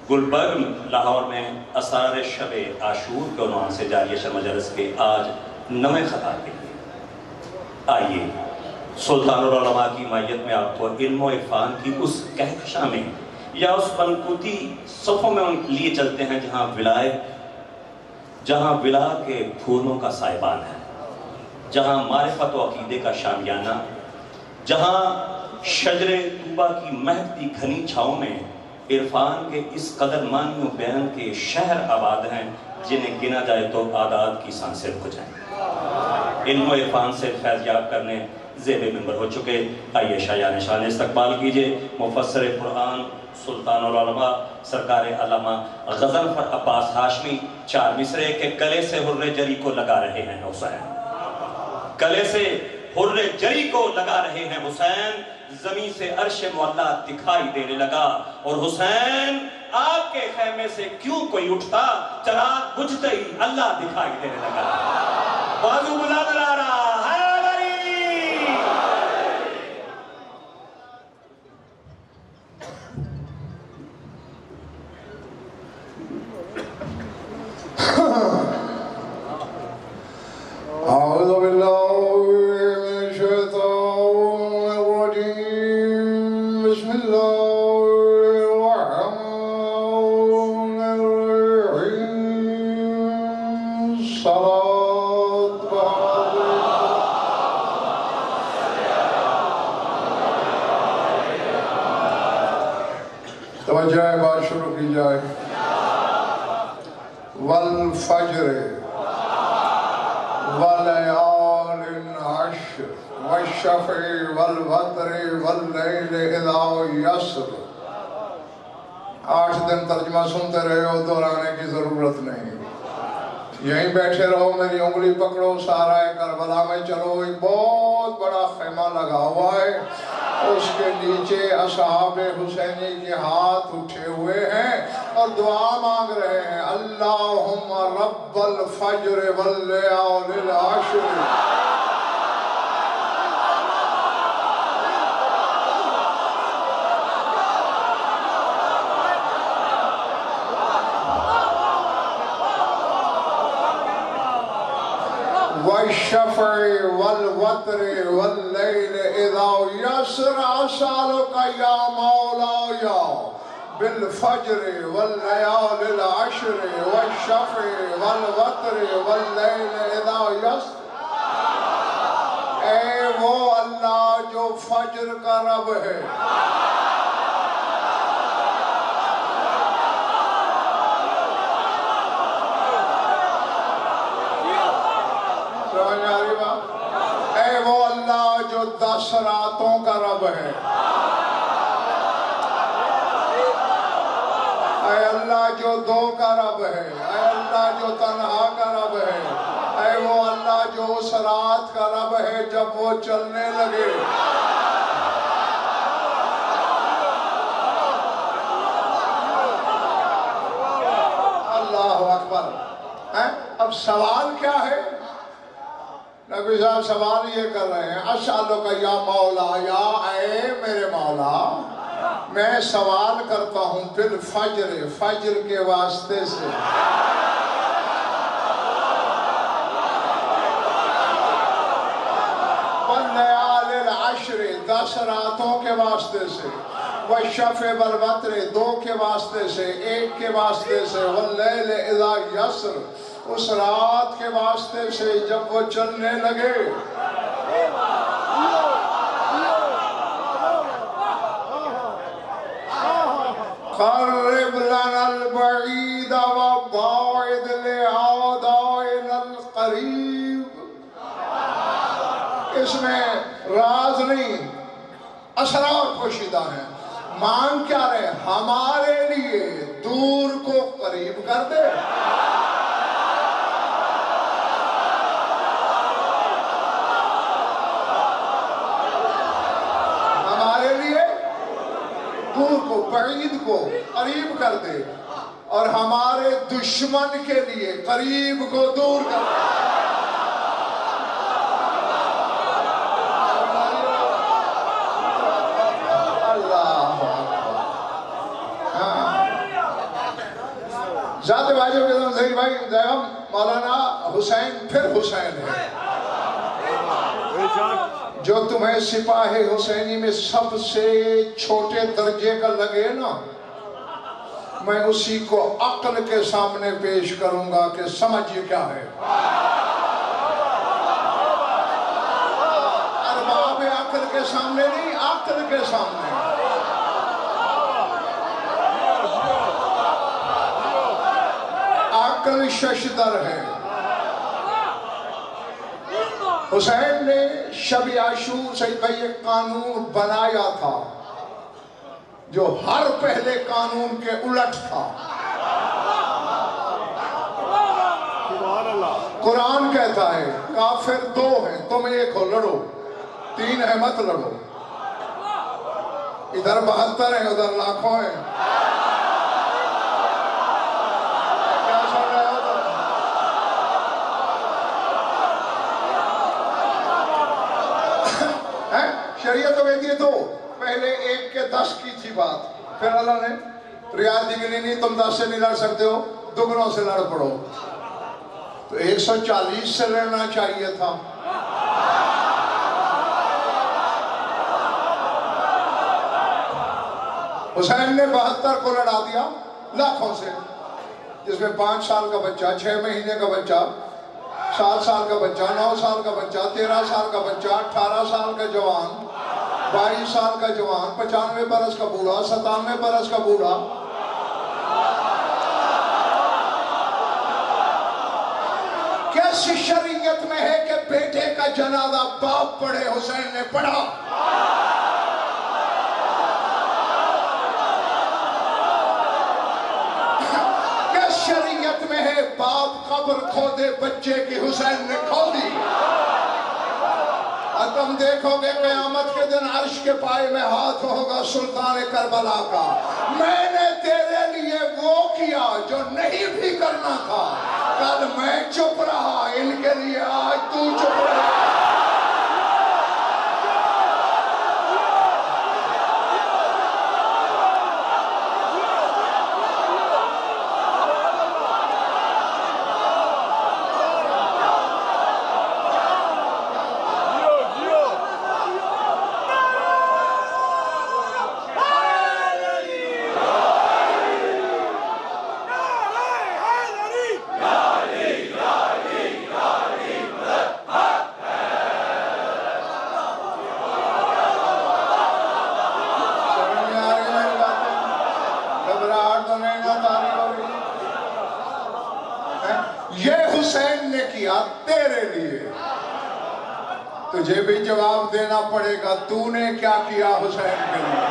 गुलबर्ग लाहौर में असार शब आशूर के उन्वान से जारी शर मजलिस के आज नवे ख़ता के लिए आइए सुल्तानुल उलमा की मायत में आपको इल्म व इरफान की उस कहकशा में या उस मनकूती सफ़ों में लिए चलते हैं जहाँ विला के फूलों का साइबान है, जहाँ मारिफत व अकीदे का शामियाना, जहाँ शजरे तूबा की महकती घनी छाँव में इरफान के इस कदर मानी व बयान के शहर आबाद हैं जिन्हें गिना जाए तो आदाद की सांसें रुक जाएं। इल्म व इरफान से फैज़याब करने ज़ेब मिंबर हो चुके। आइए शायान शान इस्तकबाल कीजिए मुफस्सिर कुरान सुल्तानुल उलमा सरकार अल्लामा गज़नफ़र अब्बास हाशमी। चार मिसरे के गले से हुर्रे जरी को लगा रहे हैं हुसैन, गले से हुर्रे जरी को लगा रहे हैं हुसैन। जमीन से अर्श मुअल्ला दिखाई देने लगा और हुसैन आपके खैमे से क्यों कोई उठता, चराग बुझते ही अल्लाह दिखाई देने लगा। बाजू बुलंद ला रहा है बात शुरू की जाए। वल फज्र वलयालिन अश्र वश्शफ़े वल वत्र वल्लैल इज़ा यस्र। 8 दिन तर्जुमा सुनते रहे हो, दोहराने की जरूरत नहीं। यहीं बैठे रहो, मेरी उंगली पकड़ो, सारा करबला में चलो। एक बहुत बड़ा खैमा लगा हुआ है, उसके नीचे असहाबे हुसैनी के हाथ उठे हुए हैं और दुआ मांग रहे हैं। अल्लाहुम्मा रब्बल फज्र वल्लयालिल अश्र। वश्शफ़े वल वत्र वल्लैल इज़ा यस्र। असअलुका या मौलाया बिल फज्र वल्लयालिल अश्र वश्शफ़े वल वत्र वल्लैल इज़ा यस्र। ऐ वो अल्लाह जो फज्र का रब है, ऐ वो अल्लाह जो 10 रातों का रब है, ऐ अल्लाह जो 2 का रब है, ऐ अल्लाह जो तन्हा का रब है, ऐ वो अल्लाह जो उस रात का रब है जब वो चलने लगे। अल्लाहु अकबर। अब सवाल क्या है? नबी साहब सवाल ये कर रहे हैं, अस्सअलुका या मौला, या ऐ मेरे मौला, मैं सवाल करता हूँ बिल फज्र, फज्र के वास्ते से, वल्लयालिल अश्र 10 रातों के वास्ते से, वश्शफ़े वल वत्र 2 के वास्ते से, 1 के वास्ते से, वल्लैल इज़ा यस्र उस रात के वास्ते से जब वो चलने लगे। क़र्रिब लनल बईद व बाइद लिआदाइनल क़रीब। इसमें राज नहीं, असरार पोशीदा है। मांग क्या रहे? हमारे लिए दूर को करीब कर दे। दूर को, बईद को करीब कर दे और हमारे दुश्मन के लिए करीब को दूर कर दे। अल्लाह जाते भाइयों के साथ सही भाई मौलाना हुसैन फिर हुसैन है। जो तुम्हें सिपाही हुसैनी में सबसे छोटे दर्जे का लगे ना, मैं उसी को अक्ल के सामने पेश करूंगा कि समझिए क्या है। अरबाब अक्ल के सामने नहीं, अक्ल के सामने। अक्ल शशदर है। हुसैन ने शब आशूर से एक कानून बनाया था जो हर पहले कानून के उलट था। कुरान कहता है काफिर दो हैं, तुम एक हो, लड़ो। तीन है, मत लड़ो। इधर 72 है, उधर लाखों है। क्या सुन रहे हो तुम? शरीयत तो कहती है दो, पहले एक के 10 की थी बात, फिर अल्लाह ने रियायत दी नहीं, तुम 10 से नहीं लड़ सकते हो, दुगनों से लड़ पड़ो। तो 140 से लड़ना चाहिए था। हुसैन ने 72 को लड़ा दिया लाखों से, जिसमें 5 साल का बच्चा, 6 महीने का बच्चा, 7 साल का बच्चा, 9 साल का बच्चा, 13 साल का बच्चा, 18 साल का जवान, 22 साल का जवान, 95 बरस का बूढ़ा, 97 बरस का बूढ़ा। कैसी शरीयत में है कि बेटे का जनाजा बाप पढ़े? हुसैन ने पढ़ा। किस शरीयत में है बाप कब्र खोदे बच्चे की? हुसैन ने खोदी। और तुम देखोगे क़यामत के दिन अर्श के पाए में हाथ होगा सुल्तान करबला का, मैंने तेरे लिए वो किया जो नहीं भी करना था। कल मैं चुप रहा, इनके लिए आज तू चुप रहा। तेरे लिए तुझे भी जवाब देना पड़ेगा, तूने क्या किया हुसैन के लिए।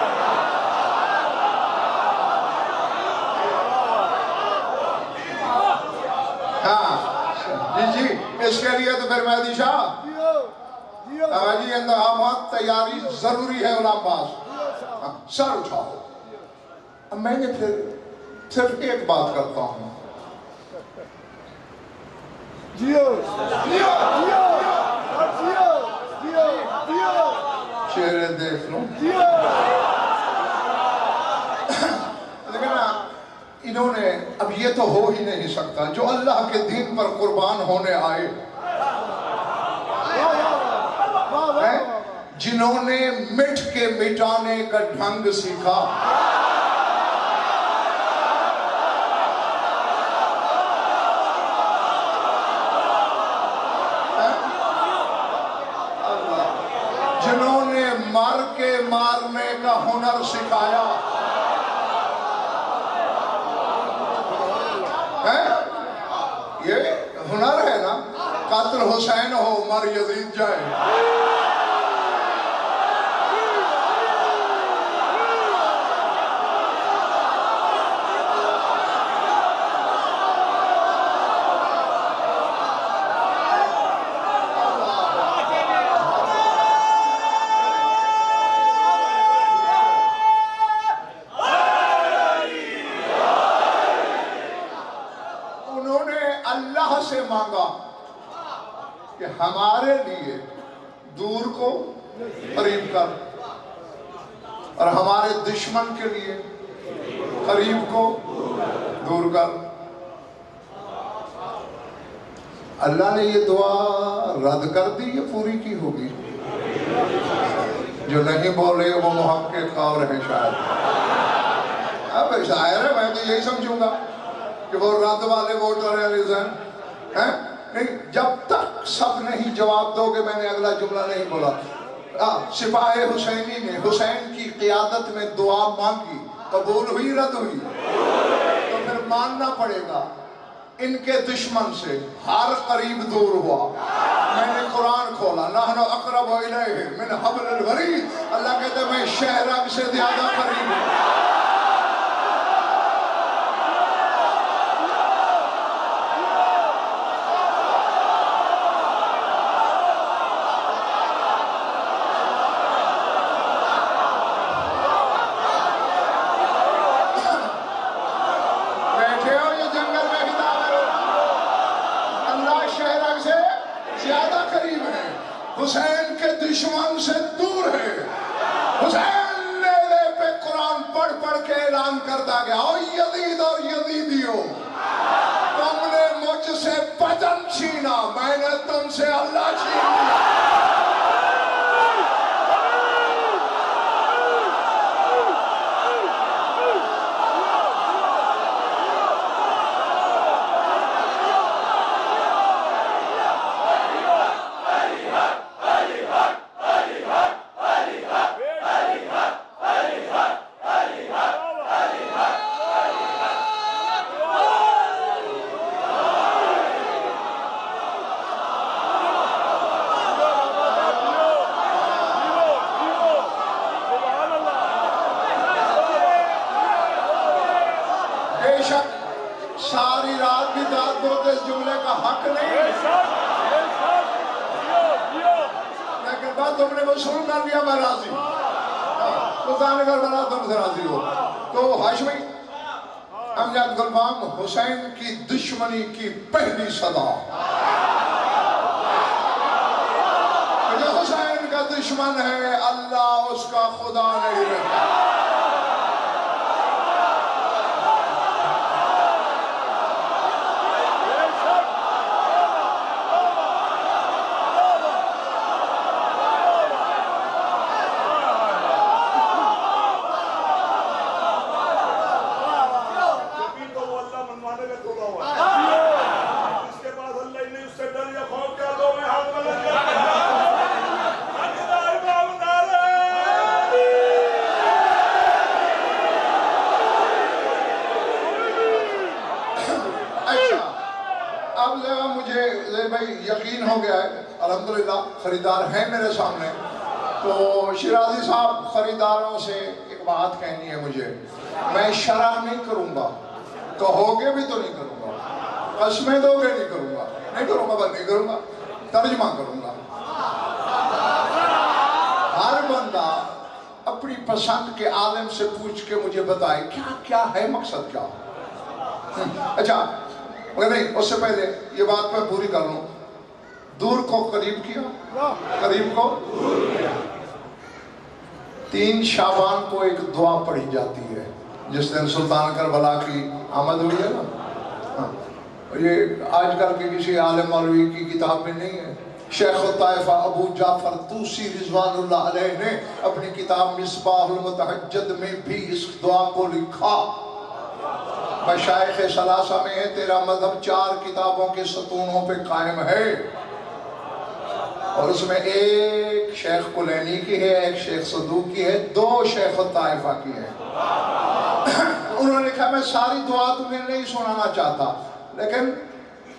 हाँ जी जी, इसके लिए तो फिर मेहदी शाह जी इंतखाबात तैयारी जरूरी है। उलाबास सर उठाओ। अब मैंने फिर सिर्फ एक बात करता हूं, जियो जियो जियो जियो जियो जियो, चेहरे देख लो। लेकिन इन्होंने अब ये तो हो ही नहीं सकता, जो अल्लाह के दीन पर कुर्बान होने आए, जिन्होंने मिट के मिटाने का ढंग सीखा, जिन्होंने मर के मारने का हुनर सिखाया है, ये हुनर है ना। कातिल हुसैन हो, मर यजीद जाए। से मांगा कि हमारे लिए दूर को करीब कर और हमारे दुश्मन के लिए करीब को दूर कर। अल्लाह ने ये दुआ रद्द कर दी, ये पूरी की होगी? जो नहीं बोले वो मुहक्किक और है शायद। अब जाहिर है मैं तो यही समझूंगा कि वो रद्द वाले वोटर हैं। नहीं, जब तक सब नहीं जवाब दोगे, मैंने अगला जुमला नहीं बोला। सिपाही हुसैनी ने हुसैन की क़ियादत में दुआ मांगी, कबूल हुई रद्द हुई? तो फिर मानना पड़ेगा इनके दुश्मन से हर करीब दूर हुआ। मैंने कुरान खोला, नहनु अक़रबु इलैहि मिन हब्लिल वरीद, अल्लाह कहते मैं शहरग से ज्यादा करीब हूँ। हुसैन के दुश्मन से दूर है। हुसैन नेड़े पे कुरान पढ़ पढ़ के ऐलान करता गया, ओ यजीद और यजीदियों, तुमने मुझसे वतन छीना, मैंने तुमसे अल्लाह छीन लिया। सारी रात भी दाद दो तो इस जुमले का हक नहीं, लेकिन बात तुमने वसूल कर लिया, मैं राजी। अगर बना तुमसे राजी हो तो हाशमी अमजद गुलफाम हुसैन की दुश्मनी की पहली सदा, जो हुसैन का दुश्मन है अल्लाह उसका खुदा नहीं रहता। भाई यकीन हो गया है, अल्हम्दुलिल्लाह खरीदार है मेरे सामने। तो शिराजी साहब, खरीदारों से एक बात कहनी है मुझे। मैं शरह नहीं करूंगा, कहोगे भी तो नहीं करूंगा, कसमें दोगे नहीं करूंगा, बस नहीं करूंगा, तर्जमा करूंगा। हर बंदा अपनी पसंद के आलिम से पूछ के मुझे बताए क्या क्या है, मकसद क्या। अच्छा, मगर नहीं, उससे पहले ये बात मैं पूरी कर लूं। दूर को करीब किया, करीब को दूर किया। 3 शाबान को एक दुआ पढ़ी जाती है जिस दिन सुल्तान करबला की आमद हुई है ना। हाँ, ये आजकल के किसी आलिम मौलवी की किताब में नहीं है। शेख ताइफा अबू जाफर तूसी रिजवानुल्लाह अलैह ने अपनी किताब मिसबाहुल मुतहज्जद में भी इस दुआ को लिखा। मशाइख सलासा में है, तेरा मजहब 4 किताबों के सतूनों पे कायम है, और उसमें एक शेख कुलैनी की है, एक शेख सदूक की है, 2 शेख ताइफा की है। उन्होंने लिखा मैं सारी दुआ तुम्हें नहीं सुनाना चाहता, लेकिन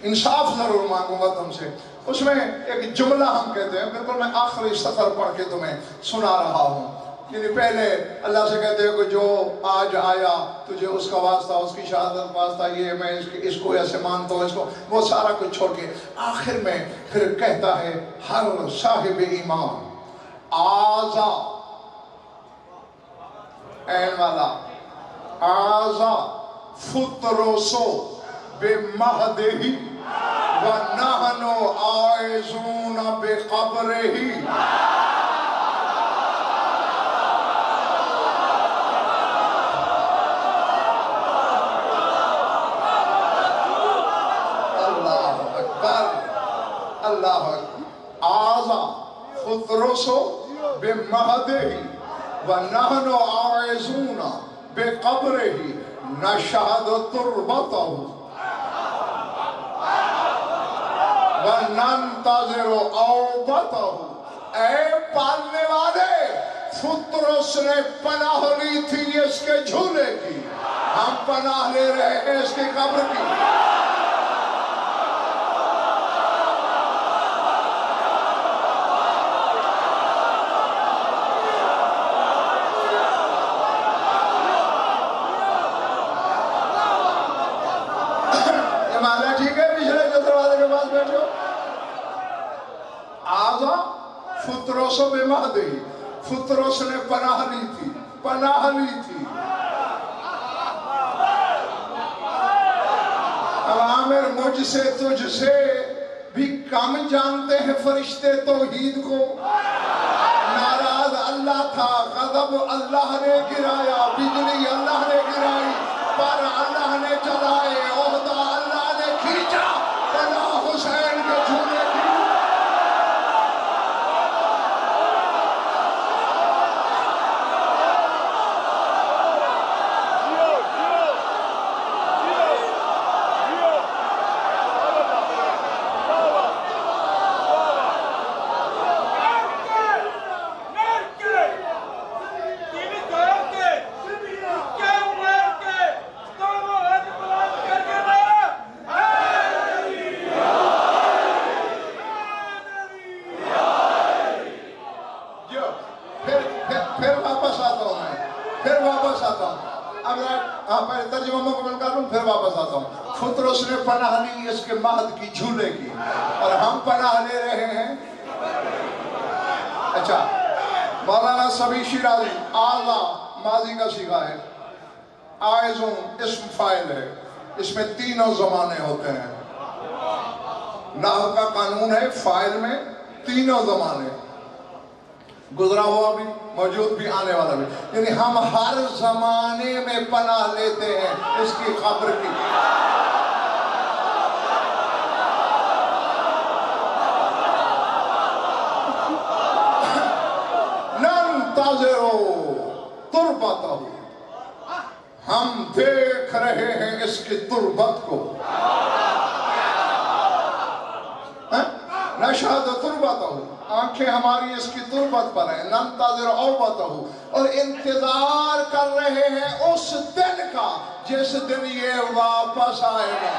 इंसाफ जरूर मांगूंगा तुमसे। उसमें एक जुमला हम कहते हैं, बिल्कुल मैं आखिरी सफर पढ़ के तुम्हें सुना रहा हूँ। यानी पहले अल्लाह से कहते हैं कि जो आज आया तुझे उसका वास्ता, उसकी शहादत वास्ता, ये मैं इसको ऐसे मानता हूँ, इसको, वो सारा कुछ छोड़ के आखिर में फिर कहता है हर साहिब ईमान आजा, ऐन वाला आजा फुतरोसो बेमहदेही व नहनो आइज़ूना बेक़ब्रिही। अल्लाह आज़ा खुतरसो बिमहदिही व नहनु आइज़ूना बिक़ब्रिही नशहदु तुरबतहु व नंतज़िरु औबतहु। ऐ पालने वाले, फुतरस ने पनाह ली थी इसके झूले की, हम पनाह ले रहे हैं इसकी कब्र की। ये मामला ठीक है? पिछले जो दरवाजे के पास बैठे हो, आजा फुतरस बेमहदी, फुतरस ने पनाह ली थी, पनाह ली थी। अब आमिर मुझसे तुझसे भी कम जानते हैं फरिश्ते तौहीद को। नाराज अल्लाह था, गज़ब अल्लाह ने गिराया, बिजली अल्लाह ने गिराई, पर अल्लाह ने चलाए, ओहदा अल्लाह ने खींचा, पनाह हुसैन के झूले की। तर्जुमा मुकम्मल कर लूं, फिर वापस आता हूँ। फुतरस ने पनाह ली इसके महद की झूले की, और हम पनाह ले रहे हैं। अच्छा, मौलाना सबी शिराजी, आज़ा माजी का सीगा है, आइज़ुन इस्म फाइल है, इसमें तीनों ज़माने होते हैं। नाहव का कानून है, फाइल में तीनों ज़माने, गुजरा हुआ भी, मौजूद भी, आने वाला भी, यानी हम हर जमाने में पनाह लेते हैं इसकी खबर की। नंतज़िरु तुरबतहु, हम देख रहे हैं इसकी तुरबत को। नशहदु तुरबतहु, आंखें हमारी इसकी तुरबत पर है। नंतज़िरु औबतहु, और इंतजार कर रहे हैं उस दिन का जिस दिन ये वापस आएगा।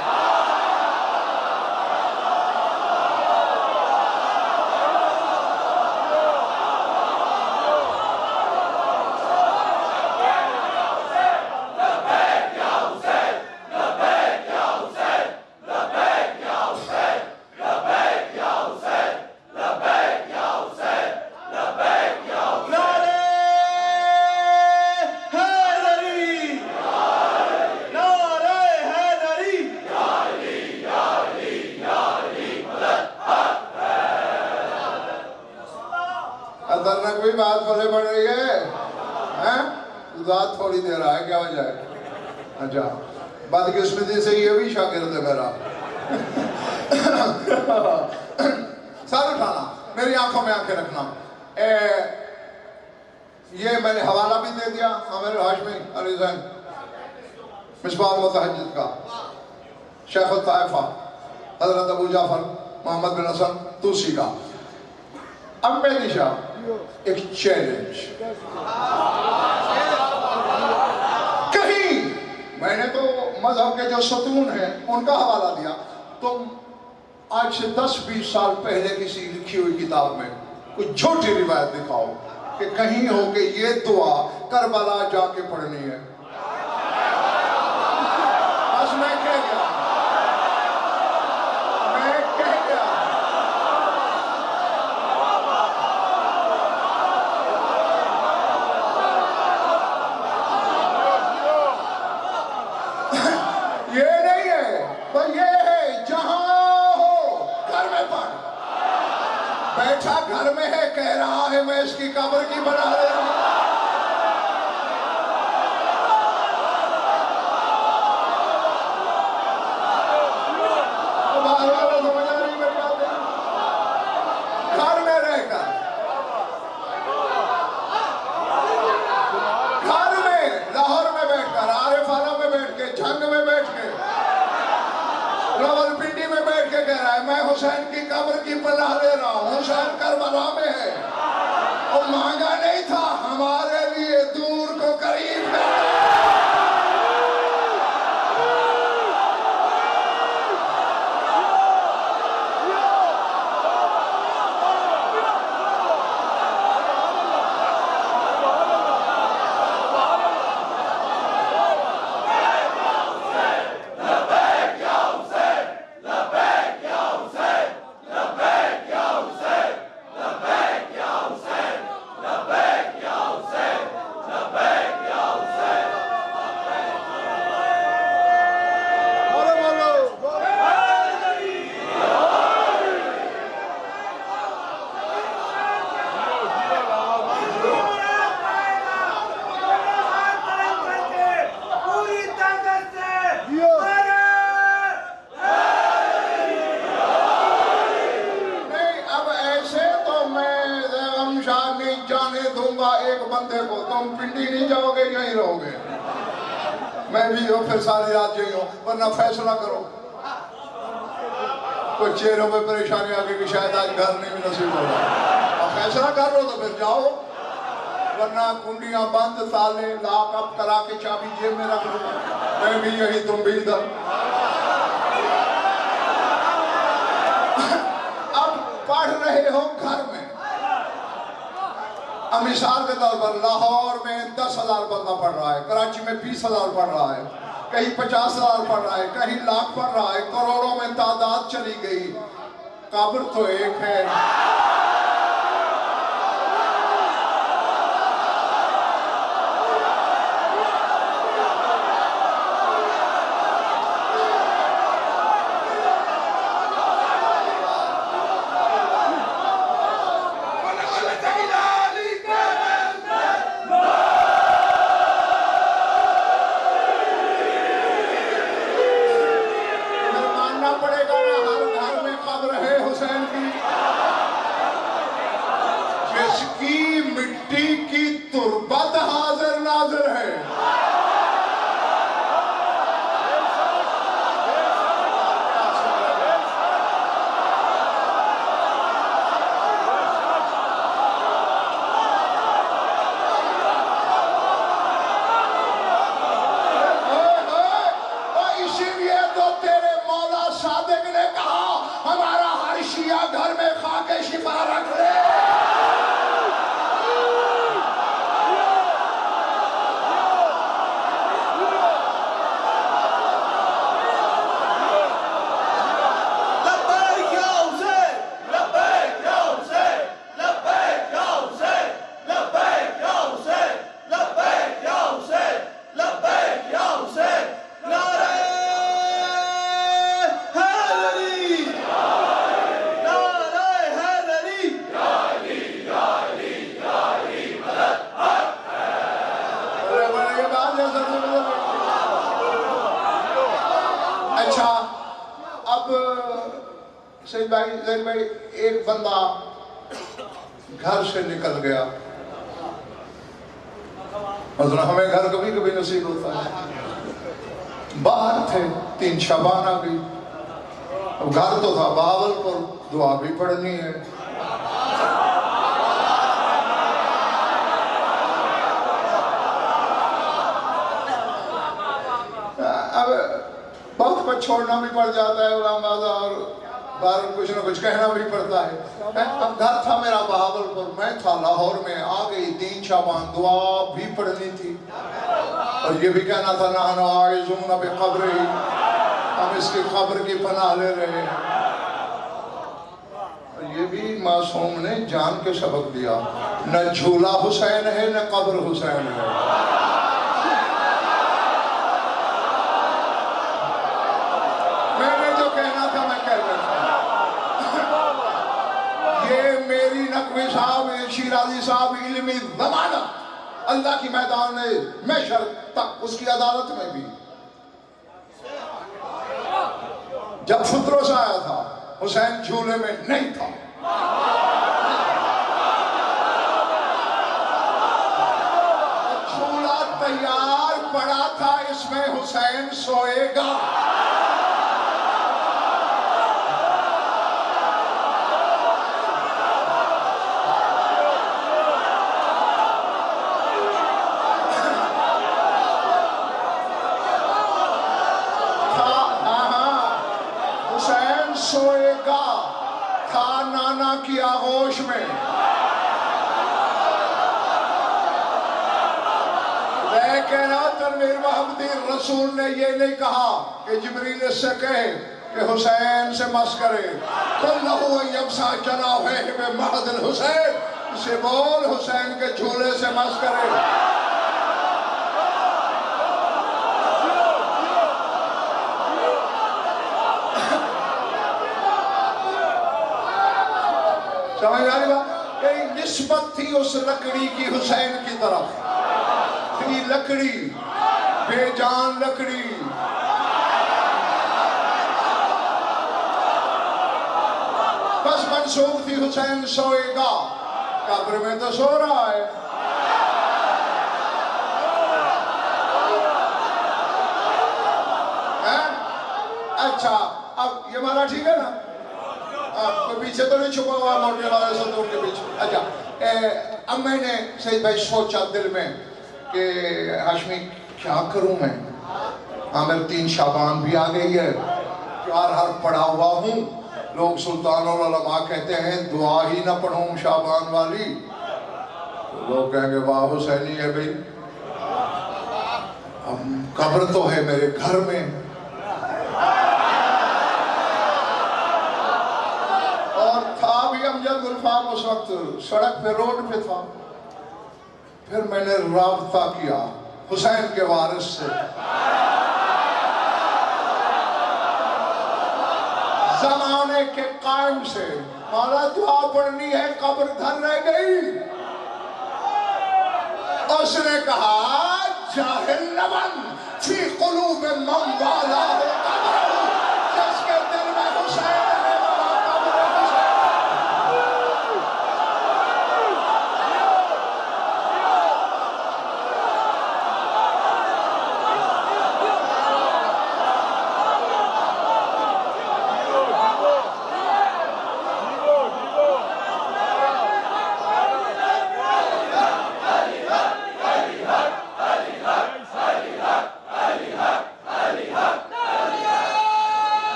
कोई बात फले पड़ रही है, हैं? उदास थोड़ी देर है, क्या वजह है? अच्छा, बदकिस्मती से ये भी शागिर्द है मेरा। सर उठाना, मेरी आंखों में आंखें रखना। ये मैंने हवाला भी दे दिया आमिर हाशमी अली ज़ैन मिसबाह मुतहज्जिद का, शेख ताइफा हजरत अबू जाफर मोहम्मद बिन हसन तूसी का। अब मेरी शाह एक चैलेंज, कहीं मैंने तो मजहब के जो सतून हैं उनका हवाला दिया, तुम आज से 10-20 साल पहले किसी लिखी हुई किताब में कुछ झूठी रिवायत दिखाओ कि कहीं हो कि ये दुआ करबला जाके पढ़नी है। बस मैं कह गया, मैं कह गया। ये नहीं है, पर ये है जहां हो घर में पढ़। बैठा घर में है, कह रहा है मैं इसकी कब्र की बना रहा हूं। समझ नहीं मेरी बात है। कह रहा है मैं हुसैन की कब्र की पनाह ले रहा हूँ, हुसैन करबला में है। वो मांगा नहीं था, हमारे लिए दूर को करीब कर। तुम पिंडी नहीं जाओगे, यहीं रहोगे। मैं भी हो फिर सारी रात यही हूँ, वरना फैसला करो। कुछ चेहरों में परेशानी आ गई कि शायद आज घर नहीं भी नसीब होगा, और फैसला कर लो तो फिर जाओ, वरना कुंडियां बंद, ताले लॉक अप करा के चाबी जेब में रख लो। मैं भी यही, तुम भी इधर। अब पढ़ रहे हो घर में, अब मिसाल के तौर पर लाहौर में 10,000 बंदा पढ़ रहा है, कराची में 20,000 पढ़ रहा है, कहीं 50,000 पढ़ रहा है, कहीं लाख पढ़ रहा है, करोड़ों में तादाद चली गई। कब्र तो एक है। भाई एक बंदा घर से निकल गया, मतलब हमें घर कभी कभी नसीब होता है। बाहर थे, 3 शबान आ गई, अब घर तो था बावलपुर, दुआ भी पढ़नी है। अब बहुत कुछ छोड़ना भी पड़ जाता है उलामादा, और बार कुछ ना कुछ कहना भी पड़ता है। अब घर था मेरा बहावलपुर, मैं था लाहौर में। आ गई 3 शाबान, दुआ भी पढ़नी थी, और ये भी कहना था ना आइज़ुम बे क़ब्र ही, हम इसकी कब्र की पनाह ले रहे हैं। ये भी मासूम ने जान के सबक दिया, न झूला हुसैन है न कब्र हुसैन है। मैंने जो कहना था मैं कह रहा था। ये मेरी नकवी साहब, शिराजी साहब इल्मी ज़माना अल्लाह की मैदान में महशर तक, उसकी अदालत में भी जब फुतरों से आया था, हुसैन झूले में नहीं था। झूला तैयार पड़ा था, इसमें हुसैन सोएगा। रवाना किया आगोश में। लेकिन तनवीर मोहम्मदीन रसूल ने ये नहीं कहा कि जिब्रील इससे कहे कि हुसैन से मस करे, यमसा जनाब है महदल हुसैन, इसे बोल हुसैन के झूले से मस करे। समझ आ रही बात? यही निस्बत थी उस लकड़ी की हुसैन की तरफ, थी लकड़ी, बेजान लकड़ी। बस मंसूब थी हुसैन सोएगा, कब्र में तो सो रहा है। अच्छा, अब ये हमारा ठीक है ना? कोई पीछे तो नहीं छुपा हुआ मोटे वाले सदों के पीछे? अच्छा, अब मैंने सही भाई सोचा दिल में कि हाशमी क्या करूं मैं? आमिर 3 शाबान भी आ गई है, 4 हर्फ पढ़ा हुआ हूँ। लोग सुल्तान और उलमा कहते हैं दुआ ही ना पढ़ूं शाबान वाली, तो लोग कहेंगे वाह हुसैनी है भाई। अब कब्र तो है मेरे घर में, और था भी अमजद गुलफाम उस वक्त सड़क पे, रोड पे था। फिर मैंने राब्ता किया हुसैन के वारिस से, जमाने के कायम से, माला दुआ पढ़नी है, कब्र धर रह गई। उसने कहा जाहिल नबन फी कुलूब मन वाला कब्र, जिसके दिल में हुसैन है वहाँ कब्र हुसैन।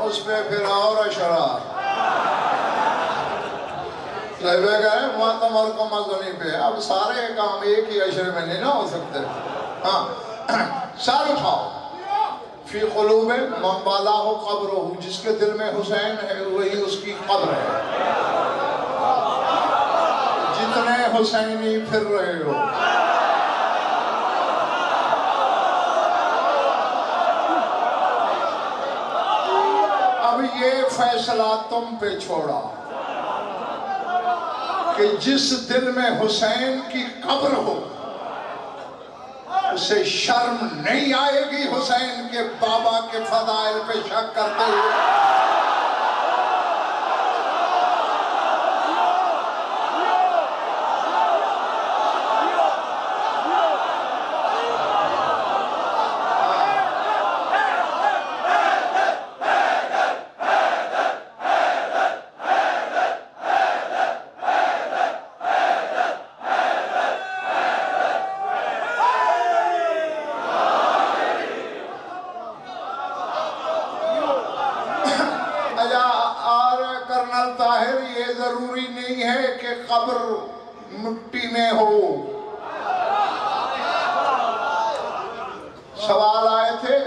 उस पे फिर और अशरा गए मातमर को मजनी पे। अब सारे काम एक ही अशरे में नहीं ना हो सकते। हाँ, सर उठाओ, फी क़ुलूब मन वाला हो कब्र हो, जिसके दिल में हुसैन है वही उसकी कब्र है। जितने हुसैनी फिर रहे हो, अब ये फैसला तुम पे छोड़ा कि जिस दिल में हुसैन की कब्र हो उसे शर्म नहीं आएगी हुसैन के बाबा के फदाइल पे शक करते हुए। जरूरी नहीं है कि कब्र मिट्टी में हो। सवाल आए थे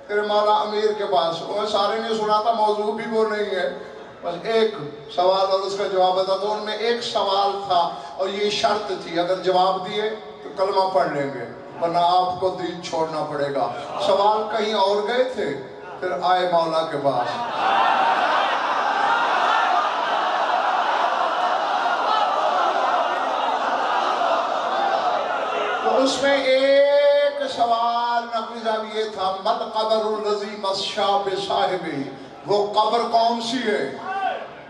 फिर मौला अमीर के पास, वो सारे ने सुना था, मौजू भी वो नहीं है, बस एक सवाल और उसका जवाब बता दो। उनमें एक सवाल था और ये शर्त थी, अगर जवाब दिए तो कलमा पढ़ लेंगे, वरना आपको दीन छोड़ना पड़ेगा। सवाल कहीं और गए थे, फिर आए मौला के पास। तो उसमें एक सवाल नकवी साहब ये था, मत कब्रुल लज़ी मस्शाब साहिबी, वो कब्र कौन सी है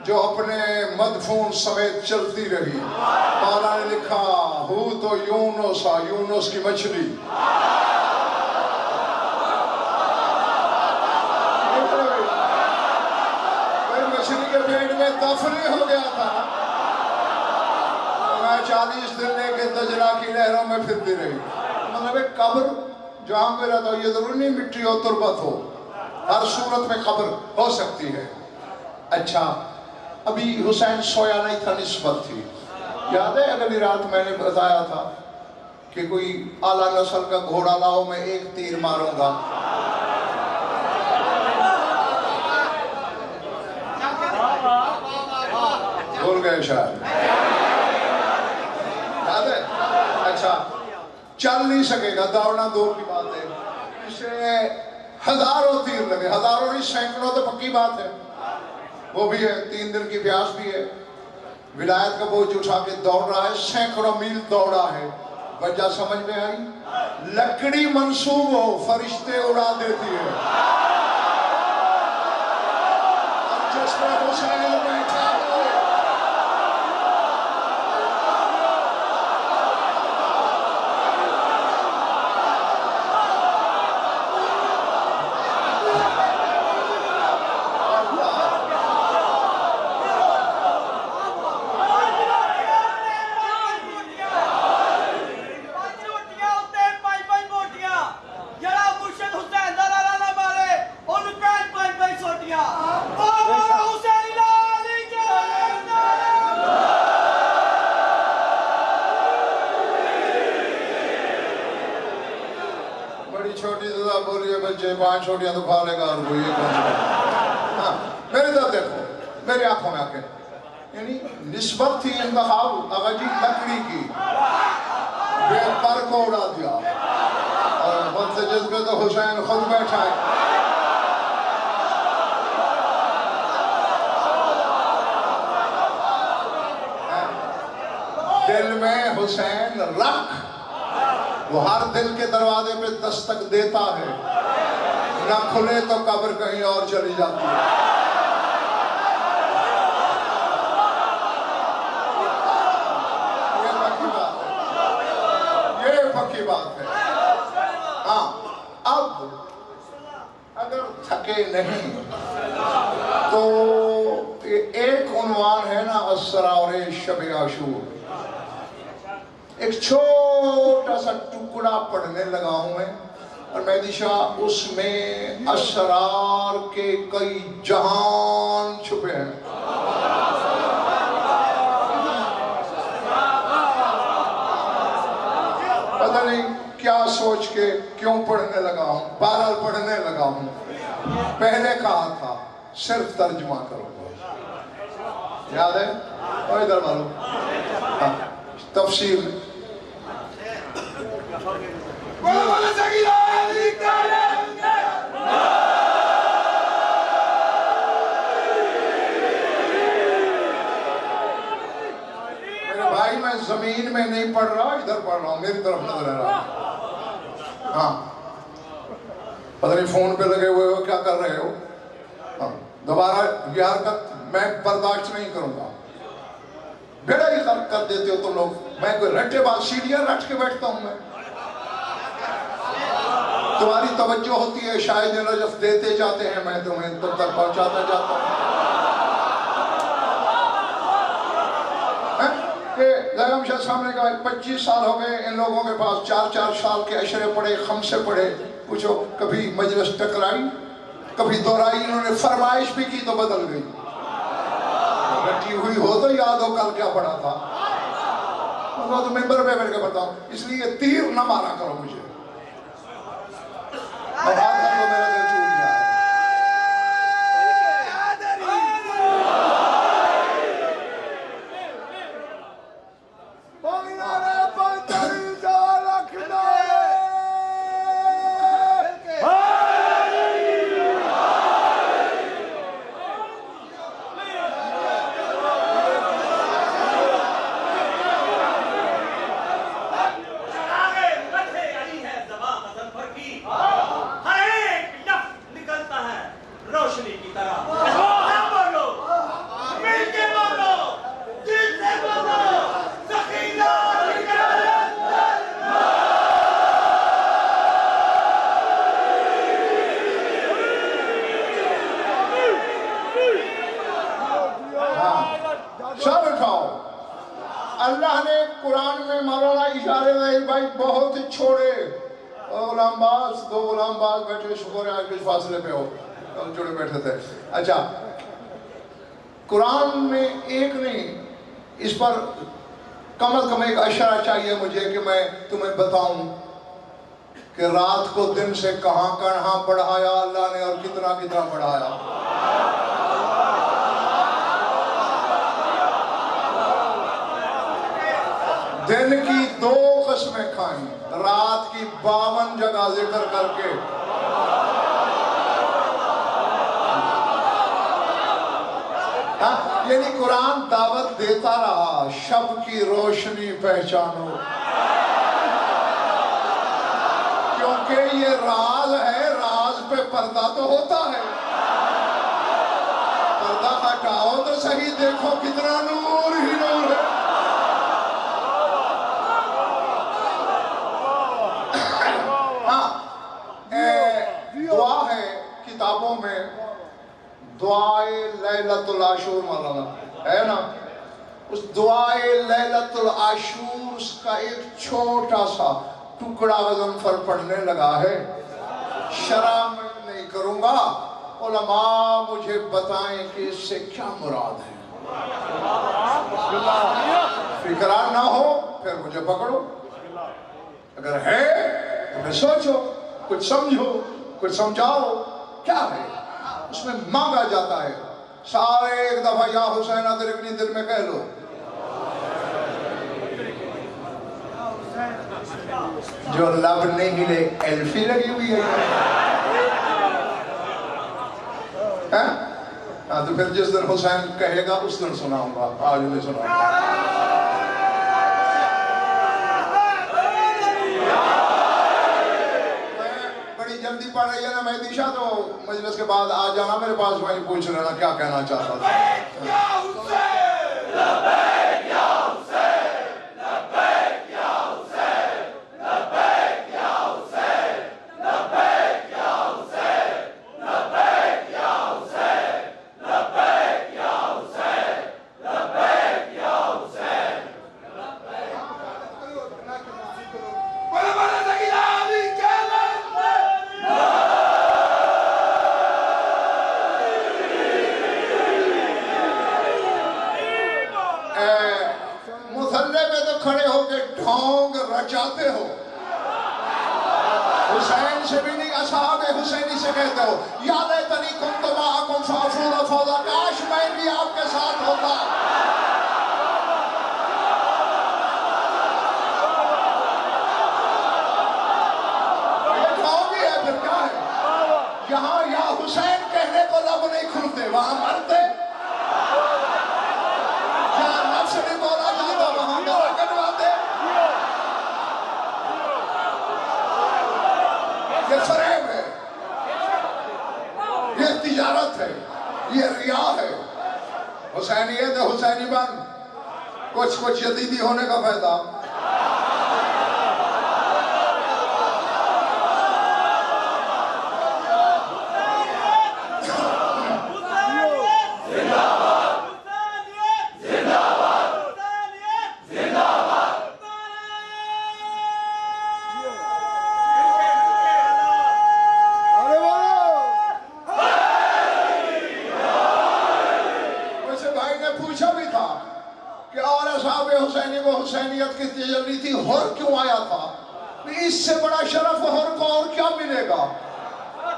जो अपने मदफून समेत चलती रही। मौला ने लिखा, हु तो यूनुसा, यूनुस की मछली। मछली के पेट में दफन हो गया था, तो मैं 40 दिन लेके दजला की लहरों में फिरती रही। मतलब एक कब्र जहां पे रहता हो, ये जरूरी नहीं मिट्टी हो, तुरबत हो, हर सूरत में कब्र हो सकती है। अच्छा, अभी हुसैन सोया नहीं था, निस्बत थी। याद है अगली रात मैंने बताया था कि कोई आला नस्ल का घोड़ा लाओ, मैं एक तीर मारूंगा। भूल गए शायद, याद है? अच्छा, चल नहीं सकेगा, दौड़ना दूर की बात है, इसे हजारों तीर लगे, हजारों नहीं सैकड़ों तो पक्की बात है, वो भी है। 3 दिन की प्यास भी है, विलायत का बोझ उठा के दौड़ रहा है, सैकड़ों मील दौड़ा है। वजह समझ में आई? लकड़ी मंसूब हो, फरिश्ते उड़ा देती है। अब जिस पर हुसैन बैठा हो, पांच छोटियां तो खा लेगा और वो ये हाँ, मेरे तरफ देखो, मेरी आंखों में आके, यानी निस्बत थी इंतखाब अगजी लकड़ी की, बेपर को उड़ा दिया और वक्त जज्बे तो हुसैन खुद बैठा है। दिल में हुसैन रख, वो हर दिल के दरवाजे पे दस्तक देता है, ना खुले तो कब्र कहीं और चली जाती है। ये पक्की बात है, ये पक्की बात है। हाँ, अब अगर थके नहीं तो एक उन्वान है ना, अस्सरा और शब आशूर, एक छोटा सा टुकड़ा पढ़ने लगा हूं मैं, और मेहदी शाह उसमें असरार के कई जहान छुपे हैं। पता नहीं क्या सोच के क्यों पढ़ने लगा हूं, बहरहाल पढ़ने लगा हूं। पहले कहा था सिर्फ तर्जुमा करूंगा, याद है? और इधर मालूम तफसीर मेरे भाई, मैं जमीन में नहीं पढ़ रहा, इधर पढ़ रहा हूं, मेरी तरफ नजर आ रहा है। हाँ, पता नहीं फोन पे लगे हुए हो, क्या कर रहे हो? हाँ, दोबारा ये हरकत मैं बर्दाश्त नहीं करूंगा, बेड़ा ही खर्च कर देते हो तुम लोग। मैं कोई रट्टेबाज सीढ़ियां रट के बैठता हूं मैं? तुम्हारी तवज्जो होती है, शायद नजफ देते जाते हैं, मैं तुम्हें तुम तक पहुंचाता जाता हूं। लगम शाह सामने का 25 साल हो गए इन लोगों के पास, 4-4 साल के अशरे पढ़े, खमसे पढ़े, पूछो कभी मजलिस टकराई, कभी दोहराई, इन्होंने फरमाइश भी की तो बदल गई। काटी हुई हो तो याद हो कल क्या पढ़ा था। तो मेंबर पे बैठ के बताऊं, इसलिए तीर न मारा करो मुझे, और आज तो मेरा दिल टूट गया। अल्लाह ने कुरान में मौलाना इशारे भाई बहुत छोड़े गुलामबाज, दो गुलामबाज बैठे, शुक्र है कुछ फासले पे हो, हम जुड़े बैठे थे। अच्छा, कुरान में एक नहीं, इस पर कम अज कम एक अशरा चाहिए मुझे कि मैं तुम्हें बताऊं कि रात को दिन से कहां कहां बढ़ाया अल्लाह ने और कितना कितना बढ़ाया। दिन की 2 कसमें खाई, रात की 52 जगह जिक्र करके। यानी कुरान दावत देता रहा, शब की रोशनी पहचानो, क्योंकि ये राज है, राज पे पर्दा तो होता है, पर्दा हटाओ तो सही, देखो कितना नूर ही नूर है। दुआ है किताबों में, दुआए लैलतुल आशूर मौलाना है ना, उस दुआए लैलतुल आशूर का एक छोटा सा टुकड़ा गज़नफर पढ़ने लगा है। शरा में नहीं करूंगा, उलमा मुझे बताएं कि इससे क्या मुराद है। फिक्रा ना हो फिर मुझे पकड़ो, अगर है तो फिर सोचो, कुछ समझो, कुछ समझाओ क्या है उसमें मांगा जाता है। सारे एक दफा या हुसैन अदरिकनी दिल में कह लो, जो लब नहीं मिले एल्फी लगी हुई है। हाँ, तो फिर जिस दिन हुसैन कहेगा उस दिन सुनाऊंगा, आज नहीं सुनाऊंगा। जल्दी पढ़ रही है ना मेहदी शाह, तो मजलिस के बाद आ जाना मेरे पास, वहीं पूछ लेना क्या कहना चाहता था। खड़े होके ढोंग रचाते हो, हुसैन से भी नहीं, असहाबे हुसैनी से कहते हो या लैतनी कुन्तु माअकुम फाफूज़ फौज़ा, काश मैं भी आपके साथ होता। ये ढोंग ही है, फिर क्या है। यहाँ या हुसैन कहने को लब नहीं खुलते, वहां मरते। जहाँ नफ्स नहीं बोला जाता वहां गला कटवाते। ये फरेब है, ये तिजारत है, ये रिया है। हुसैनियत है, हुसैनी बन, कुछ कुछ यजीदी होने का फायदा। पूछा भी हुसैनियत की तजल्ली थी, हुर क्यों आया था? इससे बड़ा शरफ हुर को और क्या मिलेगा?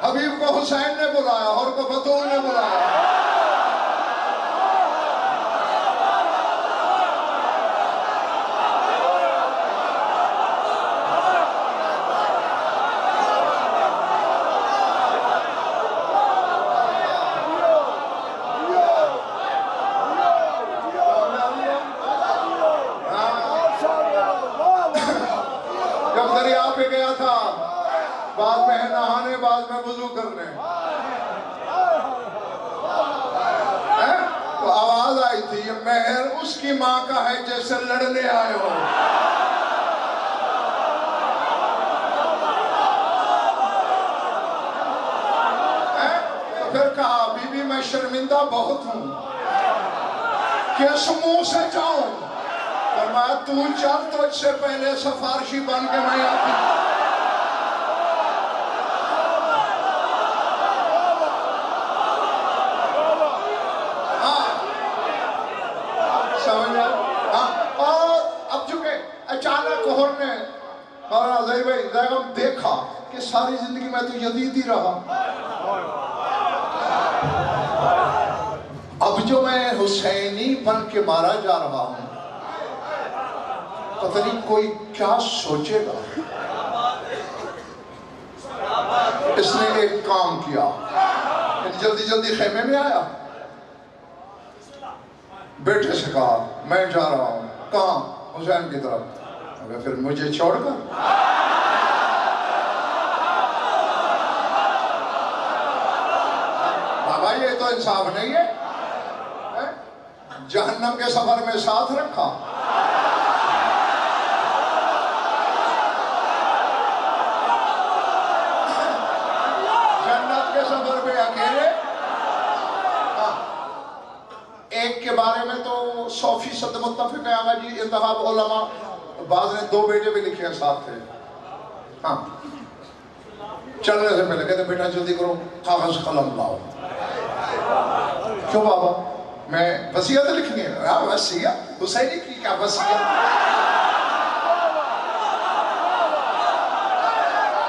हबीब को हुसैन ने बुलाया, हुर को बतूल ने बुलाया। बाद में नहाने, बाद में वुजू करने, तो आवाज आई थी, ये महर उसकी माँ का है जैसे लड़ने आए हो। तो फिर कहा, बीबी मैं शर्मिंदा बहुत हूं, किस मुंह से जाऊं? फरमाया तू चल, तो इससे पहले सिफारिशी बन के मैं आती। और देखा कि सारी जिंदगी में तो यजीद ही रहा, अब जो मैं हुसैनी बन के मारा जा रहा हूं, पता नहीं कोई क्या सोचेगा। इसने एक काम किया, जल्दी जल्दी खेमे में आया, बेटे से कहा मैं जा रहा हूं। कहां? हुसैन की तरफ। अगर फिर मुझे छोड़कर ये तो इंसाफ नहीं है, जहन्नम के सफर में साथ रखा। जन्नत के सफर पे अकेले। एक के बारे में तो 100% मुत्तफिक है आगा जी, इंतखाब उलमा, बाद ने 2 बेटे भी लिखे हैं साथ थे। हाँ, चलने से पहले कहते बेटा जल्दी करो, कागज कलम लाओ। क्यों बाबा? मैं वसीयत लिखनी है। वसीयत? हुसैनी की क्या वसीयत?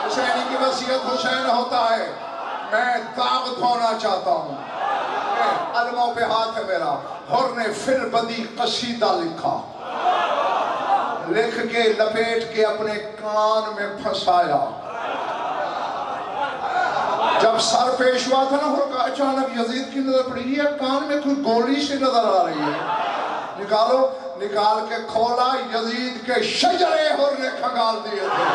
हुसैनी की वसीयत हुसैन होता है, मैं दाग धोना चाहता हूँ, अलमों पे हाथ है मेरा। हुर ने फिर बदी कसीदा लिखा, लिख के लपेट के अपने कान में फंसाया। जब सर पेश हुआ था ना हुर का, अचानक यजीद की नजर पड़ी, है कान में कोई गोली सी नजर आ रही है। निकालो, निकाल के खोला, यजीद के शजरे हुर ने खंगाल दिए थे।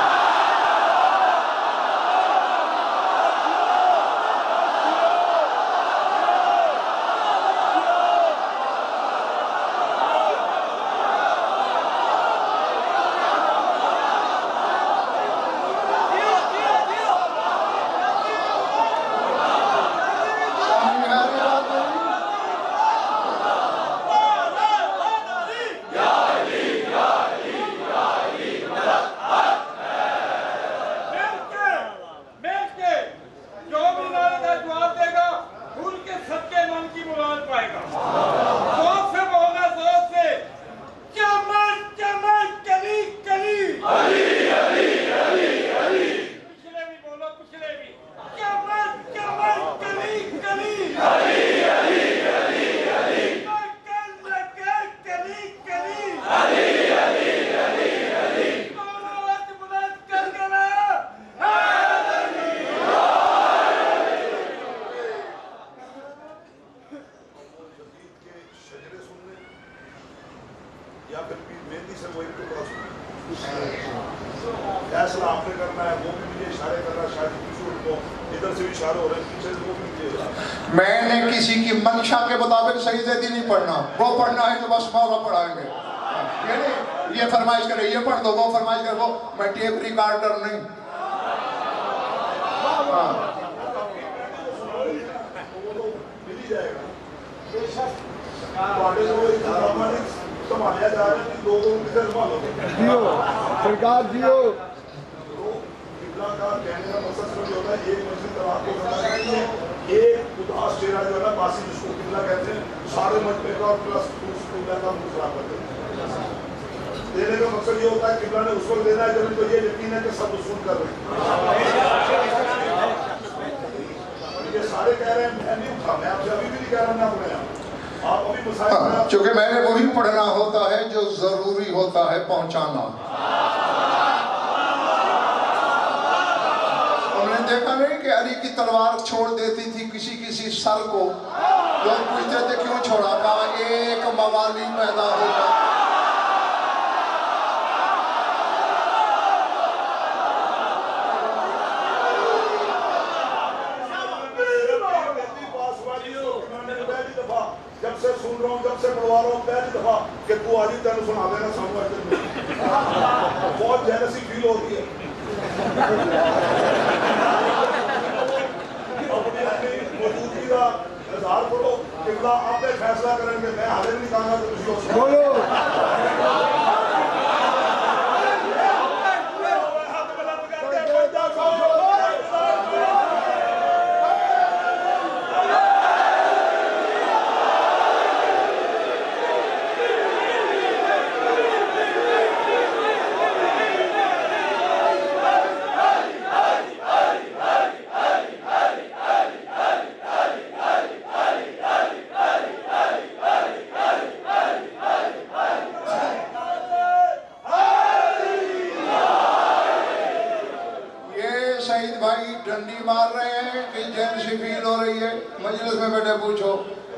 फैसला आपने करना है, वो भी मुझे इशारे कर रहा है, शायद किसी को इधर से भी इशारे हो रहे हैं, पीछे से वो भी मुझे। मैंने किसी की मंशा के मुताबिक सजदे नहीं पढ़ना, वो पढ़ना है तो बस मौला पढ़ाएंगे। ये नहीं ये फरमाइश करे ये पढ़ दो, वो फरमाइश कर, वो मैं टेप रिकॉर्डर नहीं। मिल ही जाएगा संभालिया जा रहा है कि लोगों को संभालोगे जियो सरकार जियो। का कहने का मकसद समझ होता है, एक मस्जिद आपको करना चाहिए, एक उदास चेहरा जो है ना बासी जिसको किबला कहते हैं, सारे मजमे का और प्लस किबला का मुखरा करते हैं। देने का मकसद ये होता है किबला ने उस वक्त देना है जब इनको ये यकीन है कि सब वसूल कर रहे हैं। ये सारे कह रहे हैं मैं नहीं उठा, मैं आपसे अभी भी नहीं कह रहा मैं अपने आप अभी मसाइल क्योंकि मैंने वही पढ़ना होता है जो जरूरी होता है पहुंचाना। हमने देखा नहीं कि अली की तलवार छोड़ देती थी किसी किसी सर को, लोग पूछते थे क्यों छोड़ा, कहा एक मवाली पैदा होगा। जब से सुन रहा हूँ, जब से पढ़वा रहा हूँ, पहली दफा कि तू आज ही तेन सुना देना सामने बहुत जेलसी फील हो रही है। मौजूदगी का इजहार करो, किबला आपने फैसला करेंगे, मैं हाजिर नहीं कहूँगा तो किसी को बोलो।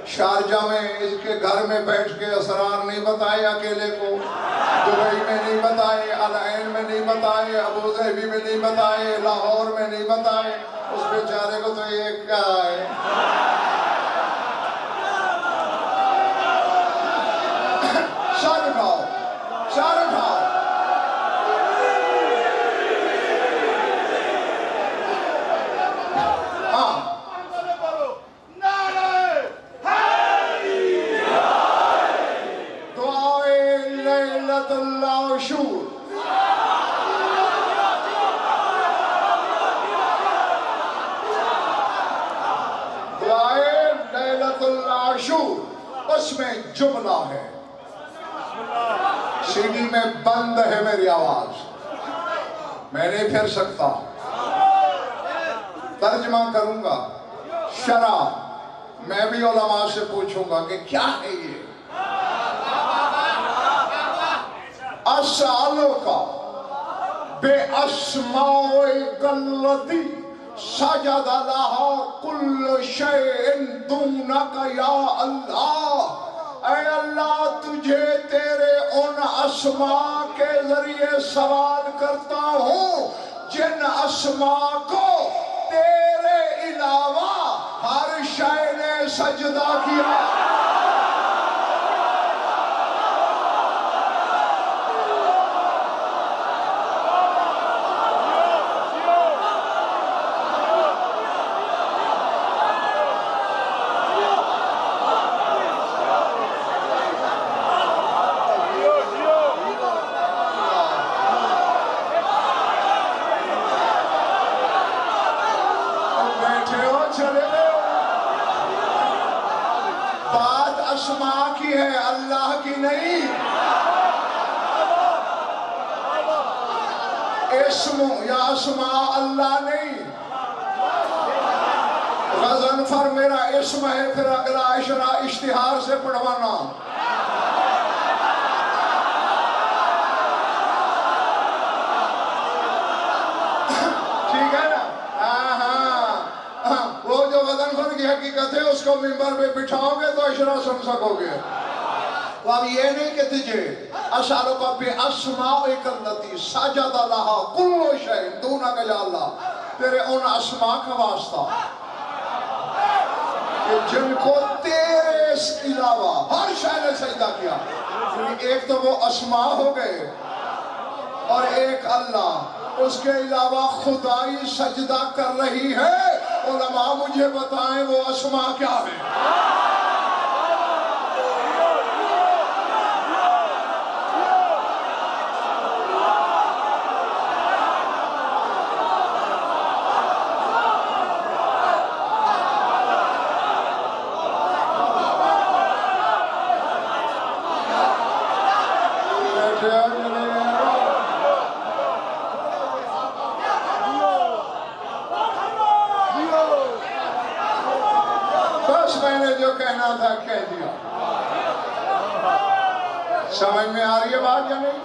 शारजा में इसके घर में बैठ के असरार नहीं बताए अकेले को, दुबई में नहीं बताए, अल ऐन में नहीं बताए, अबू धाबी में नहीं बताए, लाहौर में नहीं बताए, उस बेचारे को तो ये क्या है। सर उठाओ, सर उठाओ। हाँ उसमें जुमला है, सीडी में बंद है मेरी आवाज, मैं नहीं फिर सकता, तर्जमा करूंगा। शराब मैं भी उलमा से पूछूंगा कि क्या है ये। असालो का बेअस्माओ गल्लती सजद लहा कुल्ल शैइन दूनका या अल्लाह। ऐ अल्लाह तुझे तेरे उन अस्मा के जरिए सवाल करता हूँ जिन अस्मा को तेरे अलावा हर शय ने सजदा किया। अल्लाह की नहीं, इस्म या अस्मा अल्लाह नहीं। गज़नफर मेरा इस्म है, फिर अगला इशरा इश्तिहार से पढ़वाना। ठीक है ना? हाँ, वो जो गज़नफर की हकीकत है उसको मिंबर पे बिठाओगे तो इशरा सुन सकोगे। तो अब ये नहीं कि तुझे असालों का पे अस्माओ कल्लती सजद लहा कुल्लु शैइन दूनका या अल्लाह, तेरे उन अस्मा का वास्ता कि जिनको तेरे अलावा हर शय ने सजदा किया। एक तो वो अस्मा हो गए और एक अल्लाह, उसके अलावा खुदाई सजदा कर रही है। उलमा मुझे बताएं वो अस्मा क्या है। मैंने जो कहना था कह दिया। समझ में आ रही है बात या नहीं?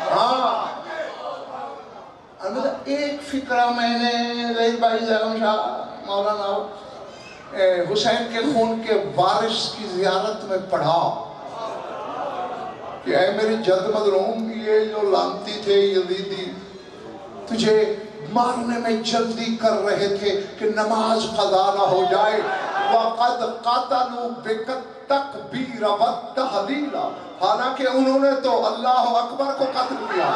हाँ, अलबत्ता एक फिक्रा मैंने रही भाई जगम शाह मौलाना हुसैन के खून के वारिस की जियारत में पढ़ा कि ऐ मेरी जद मजलूम, ये जो लानती थे यजीदी तुझे मारने में जल्दी कर रहे थे कि नमाज कज़ा ना हो जाए। वक़द क़तलू बितकबीर व तहलीला, हालांकि उन्होंने तो अल्लाह अकबर को कत्ल किया।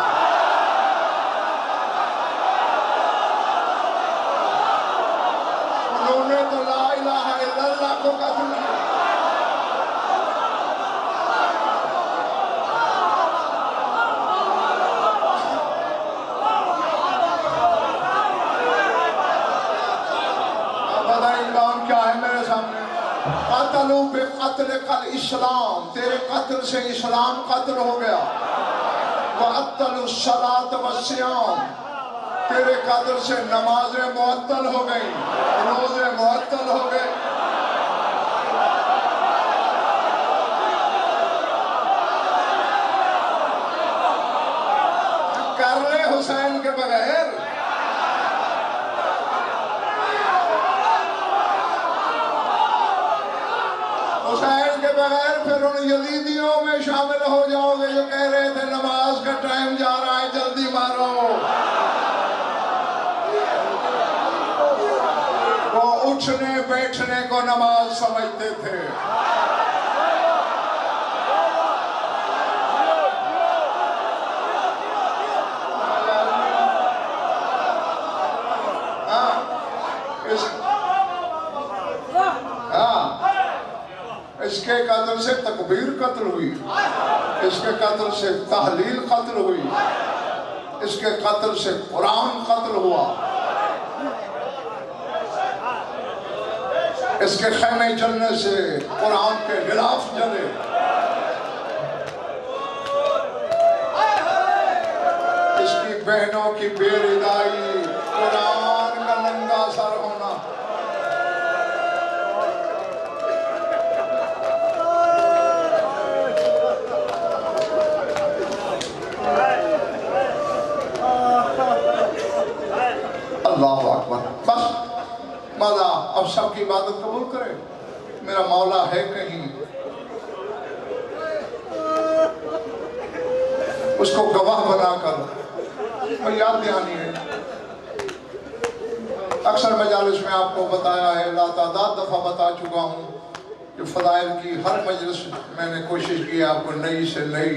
उन्होंने तो ला इलाहा इल्लल्लाह को कत्ल किया। कत्ल बेकत्ल कल इस्लाम, तेरे कत्ल से इस्लाम कत्ल हो गया। वअत्तलु सलात व सियाम, तेरे कत्ल से नमाजें मुअत्तल हो गई, रोजे मुअत्तल हो गए। कर ले हुसैन के बगैर बगैर फिर उन यजीदियों में शामिल हो जाओगे जो कह रहे थे नमाज का टाइम जा रहा है जल्दी मारो। वो उठने बैठने को नमाज समझते थे। इसके कत्ल से तकबीर कत्ल हुई, इसके कत्ल से तहलील कत्ल हुई, इसके कत्ल से कुरान कत्ल हुआ, इसके खैमे जलने से कुरान के गिलाफ जले। इसकी बहनों की बेरिदाई, कुरान का नंगा सर होना। अल्लाह अकबर। बस मौला अब सबकी इबादत कबूल करे। मेरा मौला है कहीं, उसको गवाह बनाकर मैं याद दहानी है। अक्सर मजालिस में आपको बताया है, लातादाद दफ़ा बता चुका हूँ कि फ़दाइल की हर मजलिस मैंने कोशिश की है आपको नई से नई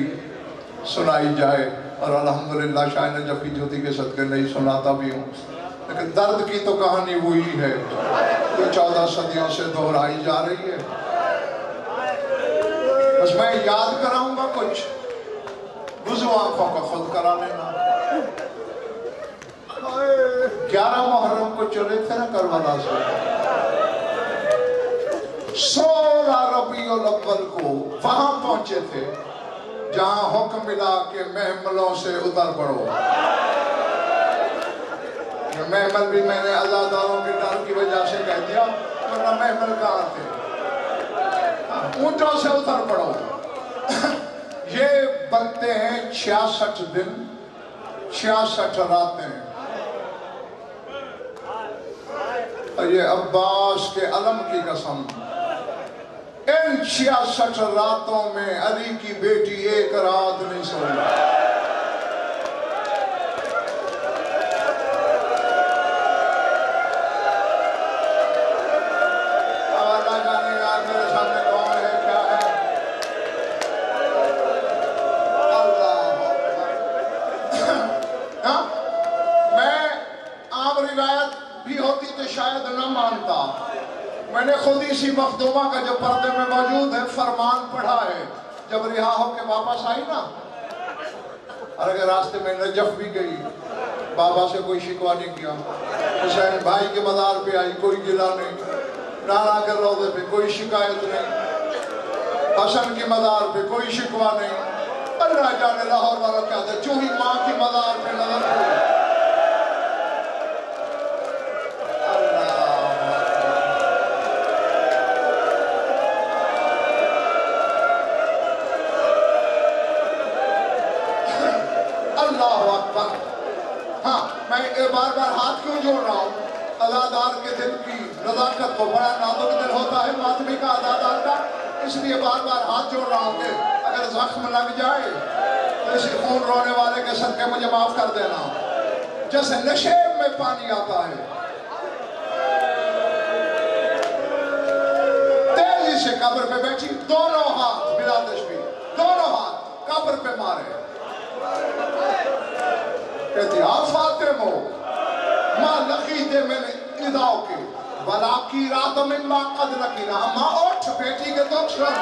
सुनाई जाए, और अल्हम्दुलिल्लाह शायद जफ़ी ज्योति के सदक़े नहीं सुनाता भी हूँ। लेकिन दर्द की तो कहानी वही है जो 14 सदियों से दोहराई जा रही है। बस मैं याद कराऊंगा कुछ, बुज़ु आंखों का खुद करा लेना। 11 मुहर्रम को चले थे ना करबला से, 16 रबीउल अव्वल को वहां पहुंचे थे जहां हुक्म मिला कि महमलों से उतर पड़ो। महमल भी मैंने अज़ादारों के डर की वजह से कह दिया, वरना महमल कहाँ थे। ऊंटों से उतर पड़ो। ये बनते हैं 66 दिन 66 रातें। और ये अब्बास के अलम की कसम, इन 66 रातों में अली की बेटी एक रात नहीं सोई। मैंने खुद इसी मखदूमा का जो पर्दे में मौजूद है फरमान पढ़ा है। जब रिहा होके वापस आई ना, और अगर रास्ते में नजफ भी गई, बाबा से कोई शिकवा नहीं किया। हुसैन भाई के मज़ार पे आई, कोई गिला नहीं। नाना के रोज़े पे कोई शिकायत नहीं। हसन के मज़ार पे कोई शिकवा नहीं। अल्लाह जाने लाहौर वाला क्या था, चूही माँ की मज़ार पे नजर पड़ी। अदादार के दिल की नजाकत को बड़ा नाजुक दिल होता है मातमी का अदादार का, इसलिए बार बार हाथ जोड़ रहा हूँ कि अगर जख्म लग जाए तो इसी खून रोने वाले के सदके मुझे माफ कर देना। जैसे नशे में पानी आता है, तेजी से कब्र पे बैठी, दोनों हाथ बिला तशबीह, दोनों हाथ कब्र पे मारे, कहती आप फातिमो माँ लकीते मैंने इदाओ के बला की रात में माँ कद लकीना, माँ उठ बेटी के दुख सुन।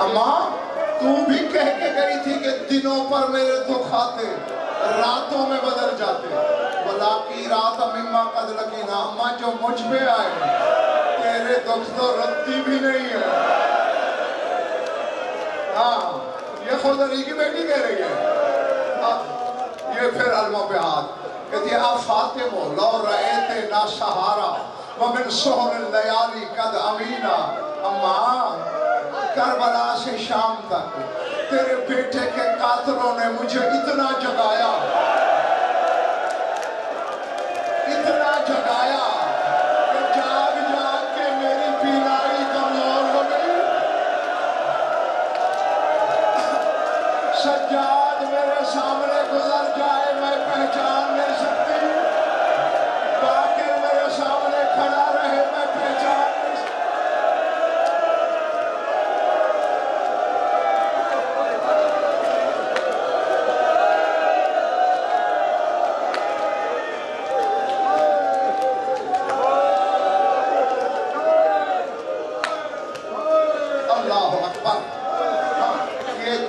अम्मा तू भी कह के गई थी कि दिनों पर मेरे दुख आते रातों में बदल जाते, भला की रात अम्मा कद लकीना, अम्मा जो मुझ पे आए तेरे दुख तो रत्ती भी नहीं है। हाँ ये खुद अली की बेटी कह रही है। ये फिर अलमा पे हाथ कहती है आप फातिमो लो रहे थे ना सहारा वमिन सोहन लयाली कद अमीना। अम्मा करबला से शाम तक तेरे बेटे के कातलों ने मुझे इतना जगाया, इतना जगाया कि जाग जाग के मेरी बीमारी कमजोर हो गई। सज्जाद मेरे सामने गुजर जाए मैं पहचान नहीं सकती, बाकिर मेरे सामने खड़ा रहे मैं पहचान नहीं सकती।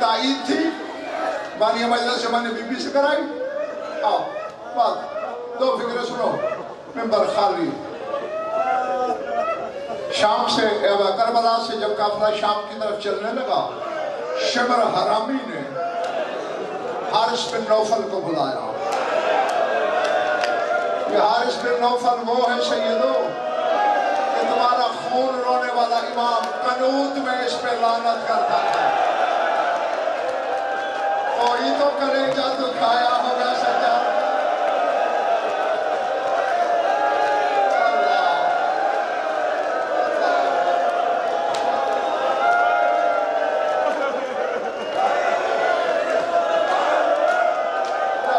ताईद थी बानिया मजलिस से मैंने बीबी से कराई। आओ बात दो फिक्र सुनो, मेंबर खाली। शाम से करबला से जब काफिला शाम की तरफ चलने लगा, शिमर हरामी ने हारिस बिन नौफल को बुलाया। ये हारिस बिन नौफल वो है सैयदो कि तुम्हारा खून रोने वाला इमाम कनूत में इस पे लानत करता था। कोई तो कलेजा दुखाया होगा सच्चा।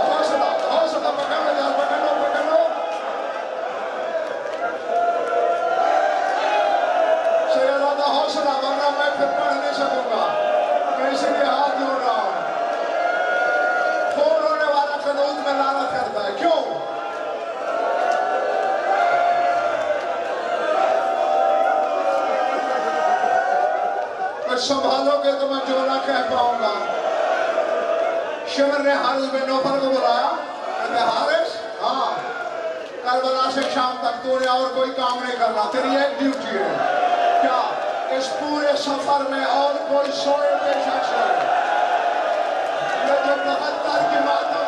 हौसला पकड़ो। सैयदा हौसला, वरना मैं फिर पढ़ नहीं सकूंगा। मैं इसलिए हाथ जोड़ रहा हूँ। में लानत करता है क्यों? संभालोगे तो मैं जो ना कह पाऊंगा। शिमर ने हारिस बिन नौफल को बुलाया, कहते हारिस हाँ करबला से शाम तक तूने और कोई काम नहीं करना, तेरी एक ड्यूटी है। क्या? इस पूरे सफर में और कोई सोए बेशक सोए। ये जो 72 की मातम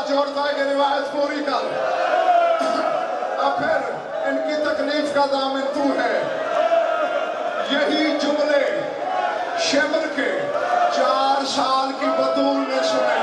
जोड़ता है कि रिवायत पूरी कर। अब फिर इनकी तकलीफ का दामन तू है। यही जुमले शिमर के 4 साल की बतूल ने सुने।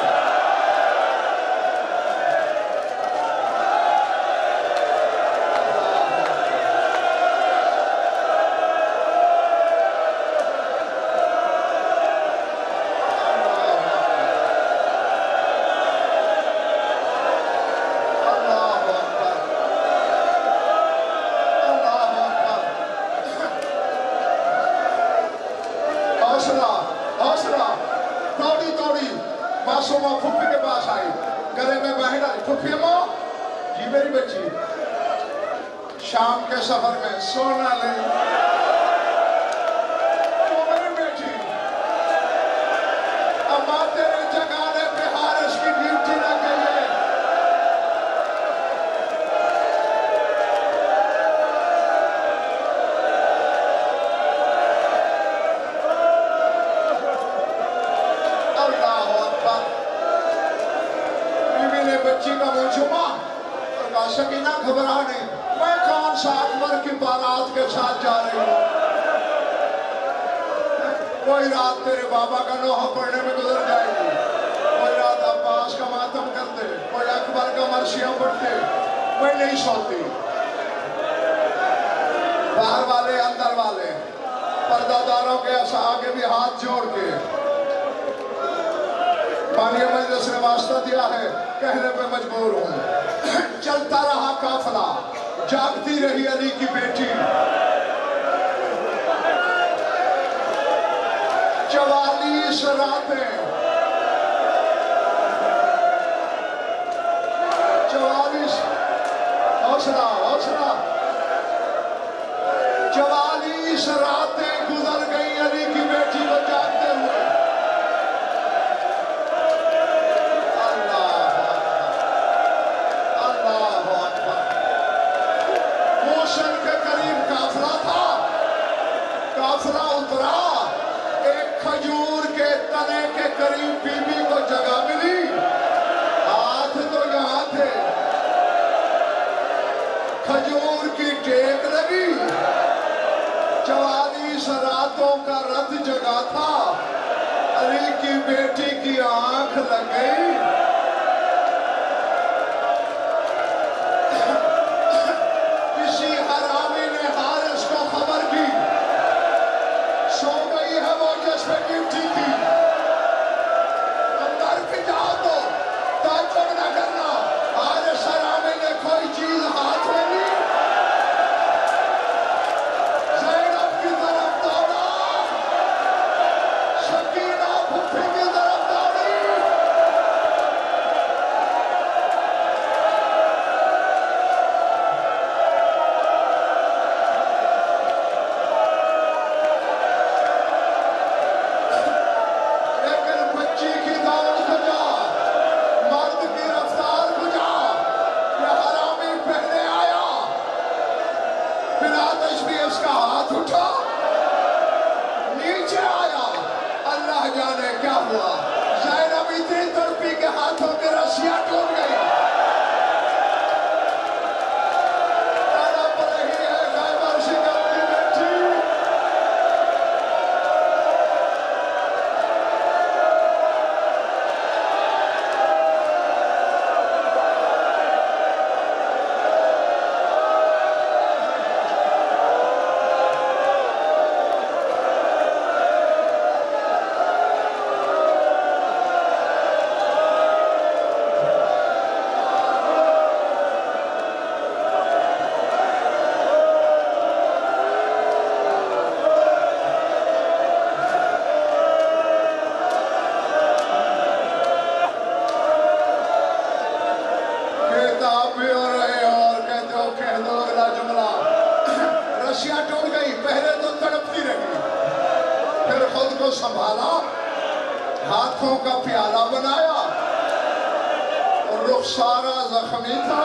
शाम के सफर में सोना ले तो मेरी बेटी अम्मा तेरे जगाने पे हारिस की ड्यूटी लग गई है। अल्लाह अकबर। बीवी ने बच्ची का मुंह चुमा और कहा सकीना घबरा नहीं, मैं कौन सा अकबर की बारात के साथ जा रही हूँ। कोई रात तेरे बाबा का नोहा पढ़ने में गुजर जाएगी, कोई रात अब्बास का मातम करते, कोई अकबर का मरसियां पढ़ते, मैं नहीं सोती। बाहर वाले अंदर वाले पर्दादारों के आगे भी हाथ जोड़ के बानिया मजलिस ने वास्ता दिया है, कहने पे मजबूर हूँ। चलता रहा काफिला, जागती रही अली की बेटी। 44 रातें 44 हौसला हौसला 44 रातें गुजर गई अली की बेटी को जागते हुए। काफिला उतरा, एक खजूर के तने के करीब बीबी को जगह मिली, हाथ तो यहाँ थे, खजूर की टेक लगी। 44 रातों का रथ जगा था, अली की बेटी की आंख लग गई। किसी हरामी ने हारिस को खबर की, सो गई है वो जिस पे ड्यूटी थी, अंदर भी जाओ तो ताज्जुब न करना, आज सरामे ने कोई चीज हाथ में ली, ज़ैनब की तरफ दौड़ा, सकीना फुफी की तरफ दौड़ी। उसका हाथ उठा, नीचे आया, अल्लाह जाने क्या हुआ। ज़ैनब इतनी तड़पी के हाथों के रस्सियां टूट गई। तड़प रही है खैबर शिकम की बेटी। रस्सियां टूट गई, पहले तो तड़पती रही, फिर खुद को संभाला, हाथों का प्याला बनाया और रुखसारा जख्मी था।